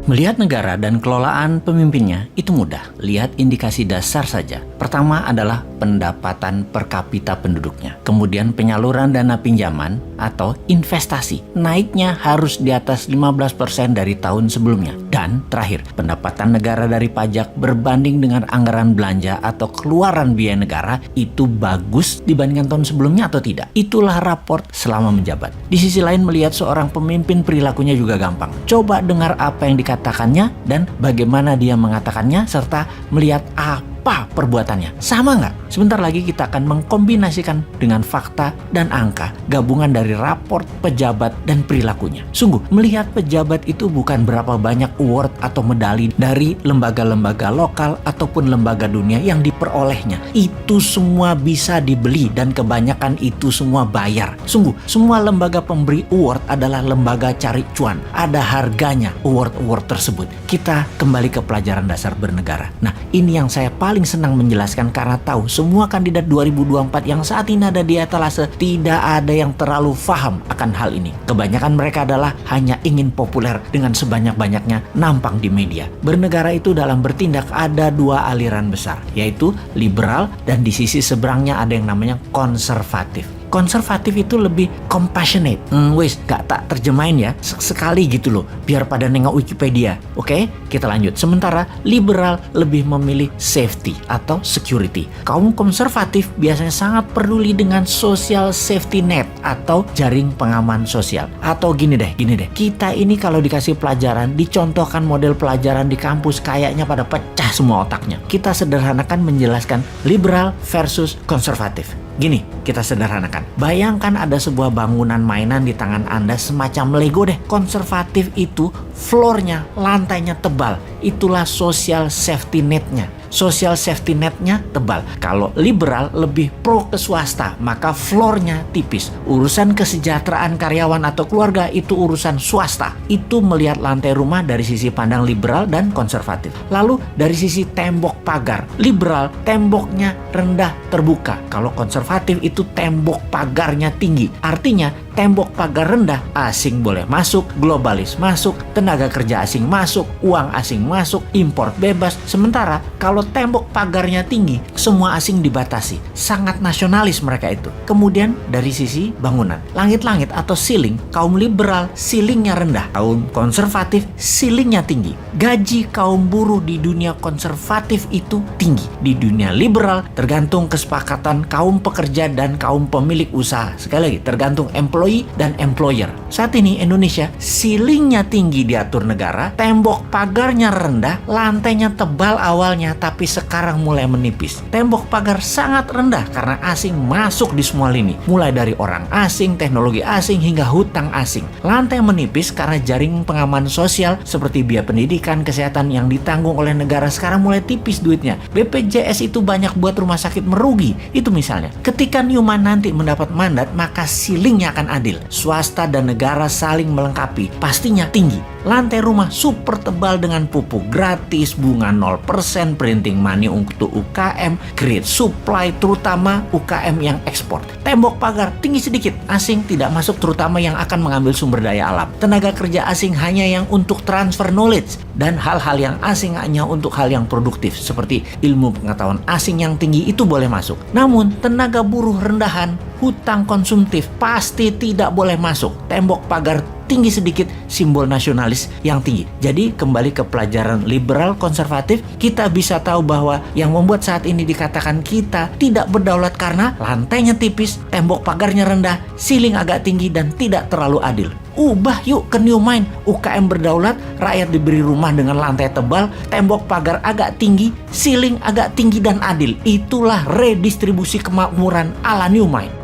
Melihat negara dan kelolaan pemimpinnya itu mudah. Lihat indikasi dasar saja. Pertama adalah pendapatan per kapita penduduknya. Kemudian penyaluran dana pinjaman atau investasi. Naiknya harus di atas 15% dari tahun sebelumnya. Dan terakhir, pendapatan negara dari pajak berbanding dengan anggaran belanja atau keluaran biaya negara itu bagus dibandingkan tahun sebelumnya atau tidak. Itulah raport selama menjabat. Di sisi lain, melihat seorang pemimpin perilakunya juga gampang. Coba dengar apa yang dikatakannya dan bagaimana dia mengatakannya serta melihat apa perbuatannya. Sama nggak? Sebentar lagi kita akan mengkombinasikan dengan fakta dan angka gabungan dari raport pejabat dan perilakunya. Sungguh, melihat pejabat itu bukan berapa banyak award atau medali dari lembaga-lembaga lokal ataupun lembaga dunia yang diperolehnya. Itu semua bisa dibeli dan kebanyakan itu semua bayar. Sungguh, semua lembaga pemberi award adalah lembaga cari cuan. Ada harganya award-award tersebut. Kita kembali ke pelajaran dasar bernegara. Nah, ini yang saya paling senang menjelaskan karena tahu semua kandidat 2024 yang saat ini ada di etalase tidak ada yang terlalu paham akan hal ini. Kebanyakan mereka adalah hanya ingin populer dengan sebanyak-banyaknya nampang di media. Bernegara itu dalam bertindak ada dua aliran besar, yaitu liberal dan di sisi seberangnya ada yang namanya konservatif. Konservatif itu lebih compassionate. Gak tak terjemahin ya. Sekali gitu loh. Biar pada nengok Wikipedia. Oke, kita lanjut. Sementara liberal lebih memilih safety atau security. Kaum konservatif biasanya sangat peduli dengan social safety net atau jaring pengaman sosial. Atau gini deh. Kita ini kalau dikasih pelajaran, dicontohkan model pelajaran di kampus kayaknya pada pecah semua otaknya. Kita sederhanakan menjelaskan liberal versus konservatif. Gini, kita sederhanakan. Bayangkan ada sebuah bangunan mainan di tangan Anda semacam Lego deh. Konservatif itu floornya, lantainya tebal. Itulah social safety netnya. Social safety netnya tebal. Kalau liberal lebih pro ke swasta, maka floornya tipis. Urusan kesejahteraan karyawan atau keluarga itu urusan swasta. Itu melihat lantai rumah dari sisi pandang liberal dan konservatif. Lalu dari sisi tembok pagar, liberal temboknya rendah terbuka. Kalau konservatif itu tembok pagarnya tinggi. Artinya tembok pagar rendah, asing boleh masuk, globalis masuk, tenaga kerja asing masuk, uang asing masuk, impor bebas. Sementara kalau tembok pagarnya tinggi, semua asing dibatasi. Sangat nasionalis mereka itu. Kemudian dari sisi bangunan, langit-langit atau ceiling, kaum liberal ceilingnya rendah, kaum konservatif ceilingnya tinggi. Gaji kaum buruh di dunia konservatif itu tinggi. Di dunia liberal tergantung kesepakatan kaum pekerja dan kaum pemilik usaha. Sekali lagi, tergantung employee dan employer. Saat ini Indonesia ceilingnya tinggi diatur negara, tembok pagarnya rendah, lantainya tebal awalnya tapi sekarang mulai menipis. Tembok pagar sangat rendah karena asing masuk di semua lini, mulai dari orang asing, teknologi asing hingga hutang asing. Lantai menipis karena jaring pengaman sosial seperti biaya pendidikan, kesehatan yang ditanggung oleh negara sekarang mulai tipis duitnya. BPJS itu banyak buat rumah sakit merugi. Itu misalnya. Ketika Newman nanti mendapat mandat, maka ceilingnya akan adil. Swasta dan negara saling melengkapi, pastinya tinggi. Lantai rumah super tebal dengan pupuk gratis, bunga 0%, printing money untuk UKM, great supply terutama UKM yang ekspor. Tembok pagar tinggi sedikit, asing tidak masuk terutama yang akan mengambil sumber daya alam. Tenaga kerja asing hanya yang untuk transfer knowledge dan hal-hal yang asing hanya untuk hal yang produktif seperti ilmu pengetahuan asing yang tinggi itu boleh masuk. Namun tenaga buruh rendahan, hutang konsumtif pasti tidak boleh masuk. Tembok pagar tinggi sedikit, simbol nasionalis yang tinggi. Jadi kembali ke pelajaran liberal konservatif, kita bisa tahu bahwa yang membuat saat ini dikatakan kita tidak berdaulat karena lantainya tipis, tembok pagarnya rendah, ceiling agak tinggi dan tidak terlalu adil. Ubah yuk ke new mind. UKM berdaulat, rakyat diberi rumah dengan lantai tebal, tembok pagar agak tinggi, ceiling agak tinggi dan adil. Itulah redistribusi kemakmuran ala new mind.